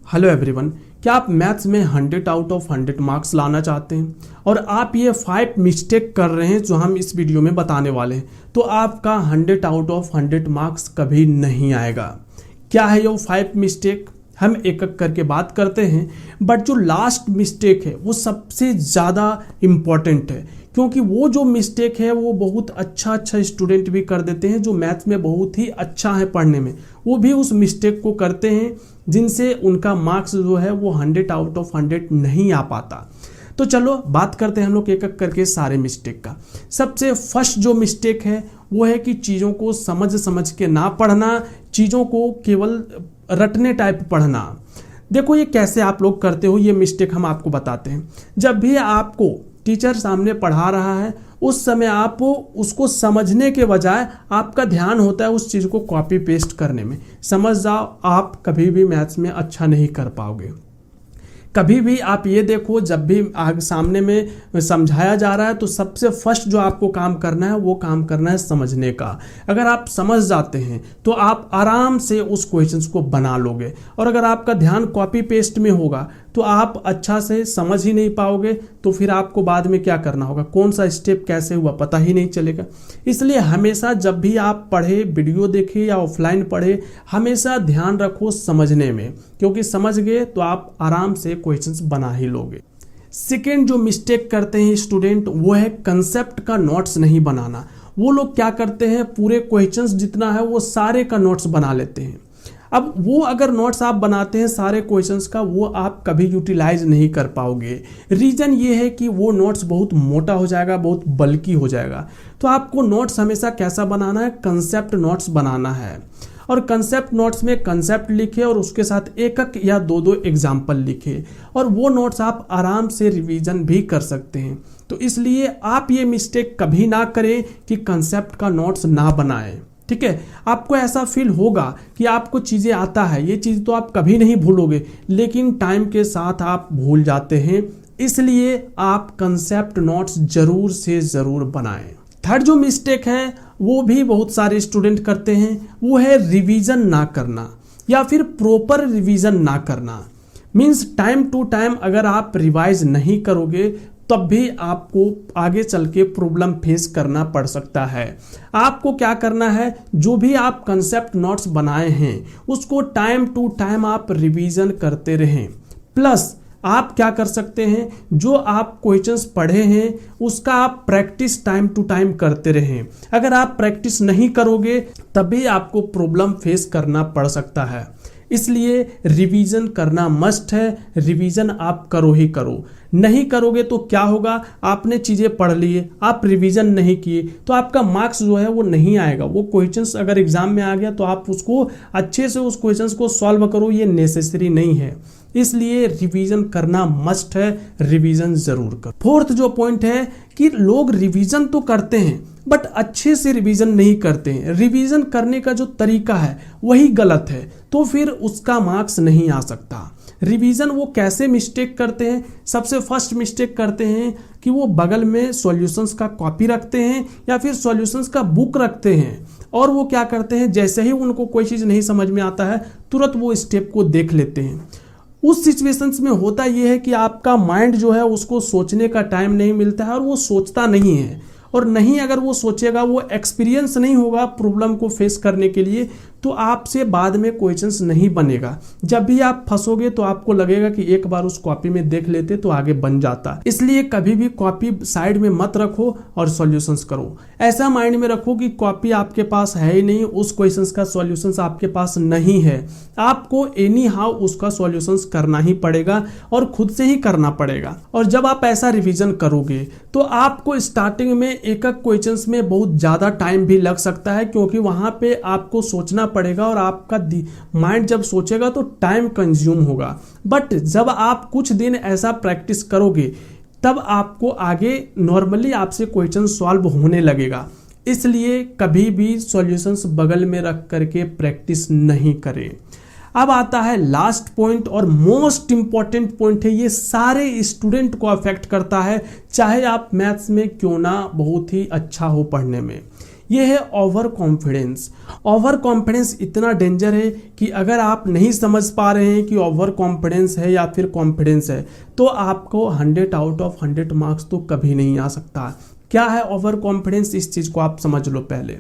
Hello everyone, क्या आप maths में 100 आउट ऑफ 100 मार्क्स लाना चाहते हैं और आप ये 5 मिस्टेक कर रहे हैं जो हम इस वीडियो में बताने वाले हैं, तो आपका 100 आउट ऑफ 100 मार्क्स कभी नहीं आएगा। क्या है ये 5 मिस्टेक, हम एक एक करके बात करते हैं। बट जो लास्ट मिस्टेक है वो सबसे ज़्यादा इम्पॉर्टेंट है, क्योंकि वो जो मिस्टेक है वो बहुत अच्छा स्टूडेंट भी कर देते हैं जो मैथ्स में बहुत ही अच्छा है पढ़ने में, वो भी उस मिस्टेक को करते हैं जिनसे उनका मार्क्स जो है वो 100 आउट ऑफ 100 नहीं आ पाता। तो चलो बात करते हैं हम लोग एक एक करके सारे मिस्टेक का। सबसे फर्स्ट जो मिस्टेक है वो है कि चीज़ों को समझ के ना पढ़ना, चीज़ों को केवल रटने टाइप पढ़ना। देखो ये कैसे आप लोग करते हो, ये मिस्टेक हम आपको बताते हैं। जब भी आपको टीचर सामने पढ़ा रहा है उस समय आप उसको समझने के बजाय आपका ध्यान होता है उस चीज़ को कॉपी पेस्ट करने में। समझ जाओ, आप कभी भी मैथ्स में अच्छा नहीं कर पाओगे। कभी भी आप ये देखो, जब भी सामने में समझाया जा रहा है तो सबसे फर्स्ट जो आपको काम करना है वो काम करना है समझने का। अगर आप समझ जाते हैं तो आप आराम से उस क्वेश्चंस को बना लोगे, और अगर आपका ध्यान कॉपी पेस्ट में होगा तो आप अच्छा से समझ ही नहीं पाओगे। तो फिर आपको बाद में क्या करना होगा, कौन सा स्टेप कैसे हुआ पता ही नहीं चलेगा। इसलिए हमेशा जब भी आप पढ़े, वीडियो देखें या ऑफलाइन पढ़े, हमेशा ध्यान रखो समझने में, क्योंकि समझ गए तो आप आराम से क्वेश्चंस बना ही लोगे। सेकेंड जो मिस्टेक करते हैं स्टूडेंट वो है कंसेप्ट का नोट्स नहीं बनाना। वो लोग क्या करते हैं, पूरे क्वेश्चंस जितना है वो सारे का नोट्स बना लेते हैं। अब वो अगर नोट्स आप बनाते हैं सारे क्वेश्चंस का, वो आप कभी यूटिलाइज नहीं कर पाओगे। रीज़न ये है कि वो नोट्स बहुत मोटा हो जाएगा, बहुत बल्कि हो जाएगा। तो आपको नोट्स हमेशा कैसा बनाना है, कंसेप्ट नोट्स बनाना है। और कंसेप्ट नोट्स में कंसेप्ट लिखे और उसके साथ एक एक या दो एग्जाम्पल लिखे, और वो नोट्स आप आराम से रिवीजन भी कर सकते हैं। तो इसलिए आप ये मिस्टेक कभी ना करें कि कंसेप्ट का नोट्स ना बनाएं। ठीक है, आपको ऐसा फील होगा कि आपको चीज़ें आता है, ये चीज़ तो आप कभी नहीं भूलोगे, लेकिन टाइम के साथ आप भूल जाते हैं। इसलिए आप कंसेप्ट नोट्स जरूर से ज़रूर बनाएं। थर्ड जो मिस्टेक है वो भी बहुत सारे स्टूडेंट करते हैं, वो है रिवीजन ना करना या फिर प्रॉपर रिवीजन ना करना। मीन्स टाइम टू टाइम अगर आप रिवाइज नहीं करोगे तब भी आपको आगे चल के प्रॉब्लम फेस करना पड़ सकता है। आपको क्या करना है, जो भी आप कंसेप्ट नोट्स बनाए हैं उसको टाइम टू टाइम आप रिवीजन करते रहें। प्लस आप क्या कर सकते हैं, जो आप क्वेश्चंस पढ़े हैं उसका आप प्रैक्टिस टाइम टू टाइम करते रहें। अगर आप प्रैक्टिस नहीं करोगे तभी आपको प्रॉब्लम फेस करना पड़ सकता है। इसलिए रिवीजन करना मस्ट है, रिवीजन आप करो ही करो। नहीं करोगे तो क्या होगा, आपने चीज़ें पढ़ लिए, आप रिवीजन नहीं किए तो आपका मार्क्स जो है वो नहीं आएगा। वो क्वेश्चंस अगर एग्जाम में आ गया तो आप उसको अच्छे से उस क्वेश्चंस को सॉल्व करो, ये नेसेसरी नहीं है। इसलिए रिवीजन करना मस्ट है, रिवीजन जरूर करो। फोर्थ जो पॉइंट है कि लोग रिवीजन तो करते हैं बट अच्छे से रिवीजन नहीं करते हैं। रिवीजन करने का जो तरीका है वही गलत है, तो फिर उसका मार्क्स नहीं आ सकता। रिवीजन वो कैसे मिस्टेक करते हैं, सबसे फर्स्ट मिस्टेक करते हैं कि वो बगल में सॉल्यूशंस का कॉपी रखते हैं या फिर सॉल्यूशंस का बुक रखते हैं, और वो क्या करते हैं, जैसे ही उनको कोई चीज़ नहीं समझ में आता है तुरंत वो स्टेप को देख लेते हैं। उस सिचुएशंस में होता ये है कि आपका माइंड जो है उसको सोचने का टाइम नहीं मिलता है और वो सोचता नहीं है, और नहीं अगर वो सोचेगा, वो एक्सपीरियंस नहीं होगा प्रॉब्लम को फेस करने के लिए, तो आपसे बाद में क्वेश्चंस नहीं बनेगा। जब भी आप फंसोगे तो आपको लगेगा कि एक बार उस कॉपी में देख लेते तो आगे बन जाता। इसलिए कभी भी कॉपी साइड में मत रखो और सॉल्यूशंस करो। ऐसा माइंड में रखो कि कॉपी आपके पास है ही नहीं, उस क्वेश्चंस का सॉल्यूशंस आपके पास नहीं है। आपको एनी हाउ उसका सॉल्यूशंस करना ही पड़ेगा और खुद से ही करना पड़ेगा। और जब आप ऐसा रिविजन करोगे तो आपको स्टार्टिंग में एक एक क्वेश्चंस में बहुत ज़्यादा टाइम भी लग सकता है, क्योंकि वहाँ पे आपको सोचना पड़ेगा और आपका माइंड जब सोचेगा तो टाइम कंज्यूम होगा। बट जब आप कुछ दिन ऐसा प्रैक्टिस करोगे तब आपको आगे नॉर्मली आपसे क्वेश्चन सॉल्व होने लगेगा। इसलिए कभी भी सॉल्यूशंस बगल में रख करके प्रैक्टिस नहीं करें। अब आता है लास्ट पॉइंट और मोस्ट इंपॉर्टेंट पॉइंट है, ये सारे स्टूडेंट को अफेक्ट करता है, चाहे आप मैथ्स में क्यों ना बहुत ही अच्छा हो पढ़ने में। ये है ओवर कॉन्फिडेंस। ओवर कॉन्फिडेंस इतना डेंजर है कि अगर आप नहीं समझ पा रहे हैं कि ओवर कॉन्फिडेंस है या फिर कॉन्फिडेंस है तो आपको 100 आउट ऑफ 100 मार्क्स तो कभी नहीं आ सकता। क्या है ओवर कॉन्फिडेंस, इस चीज़ को आप समझ लो। पहले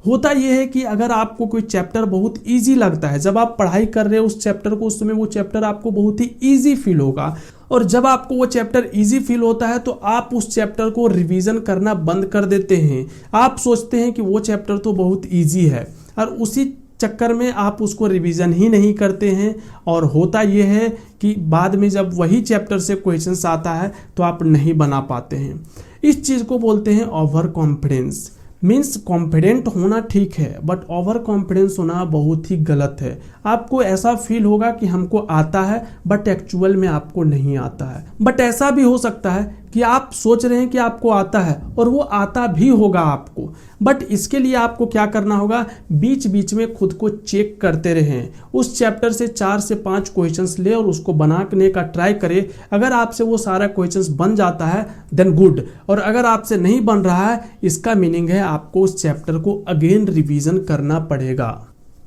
होता यह है कि अगर आपको कोई चैप्टर बहुत इजी लगता है, जब आप पढ़ाई कर रहे हो उस चैप्टर को, उस समय वो चैप्टर आपको बहुत ही इजी फील होगा, और जब आपको वो चैप्टर इजी फील होता है तो आप उस चैप्टर को रिवीजन करना बंद कर देते हैं। आप सोचते हैं कि वो चैप्टर तो बहुत इजी है और उसी चक्कर में आप उसको रिवीजन ही नहीं करते हैं, और होता यह है कि बाद में जब वही चैप्टर से क्वेश्चंस आता है तो आप नहीं बना पाते हैं। इस चीज़ को बोलते हैं ओवर कॉन्फिडेंस। मीन्स कॉन्फिडेंट होना ठीक है, बट ओवर कॉन्फिडेंस होना बहुत ही गलत है। आपको ऐसा फील होगा कि हमको आता है बट एक्चुअल में आपको नहीं आता है। बट ऐसा भी हो सकता है कि आप सोच रहे हैं कि आपको आता है और वो आता भी होगा आपको, बट इसके लिए आपको क्या करना होगा, बीच बीच में खुद को चेक करते रहें। उस चैप्टर से 4 से 5 क्वेश्चंस ले और उसको बनाने का ट्राई करें। अगर आपसे वो सारा क्वेश्चंस बन जाता है देन गुड, और अगर आपसे नहीं बन रहा है इसका मीनिंग है आपको उस चैप्टर को अगेन रिवीजन करना पड़ेगा।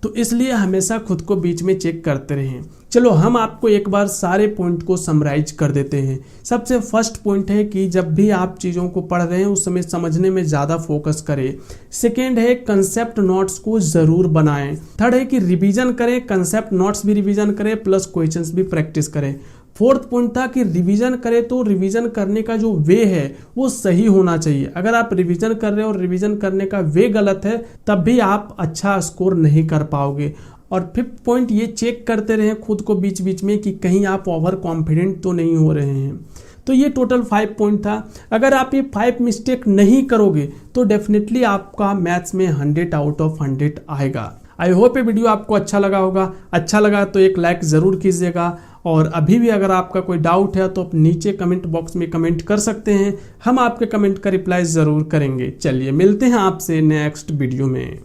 तो इसलिए हमेशा खुद को बीच में चेक करते रहें। चलो हम आपको एक बार सारे पॉइंट को समराइज कर देते हैं। सबसे फर्स्ट पॉइंट है कि जब भी आप चीज़ों को पढ़ रहे हैं उस समय समझने में ज़्यादा फोकस करें। सेकेंड है कंसेप्ट नोट्स को ज़रूर बनाएं। थर्ड है कि रिवीजन करें, कंसेप्ट नोट्स भी रिवीजन करें प्लस क्वेश्चंस भी प्रैक्टिस करें। फोर्थ पॉइंट था कि रिवीजन करें तो रिवीजन करने का जो वे है वो सही होना चाहिए। अगर आप रिवीजन कर रहे हो और रिवीजन करने का वे गलत है तब भी आप अच्छा स्कोर नहीं कर पाओगे। और फिफ्थ पॉइंट, ये चेक करते रहें खुद को बीच बीच में कि कहीं आप ओवर कॉन्फिडेंट तो नहीं हो रहे हैं। तो ये टोटल 5 पॉइंट था। अगर आप ये 5 मिस्टेक नहीं करोगे तो डेफिनेटली आपका मैथ्स में 100 आउट ऑफ 100 आएगा। आई होप ये वीडियो आपको अच्छा लगा होगा। अच्छा लगा तो एक लाइक ज़रूर कीजिएगा, और अभी भी अगर आपका कोई डाउट है तो आप नीचे कमेंट बॉक्स में कमेंट कर सकते हैं। हम आपके कमेंट का रिप्लाई ज़रूर करेंगे। चलिए मिलते हैं आपसे नेक्स्ट वीडियो में।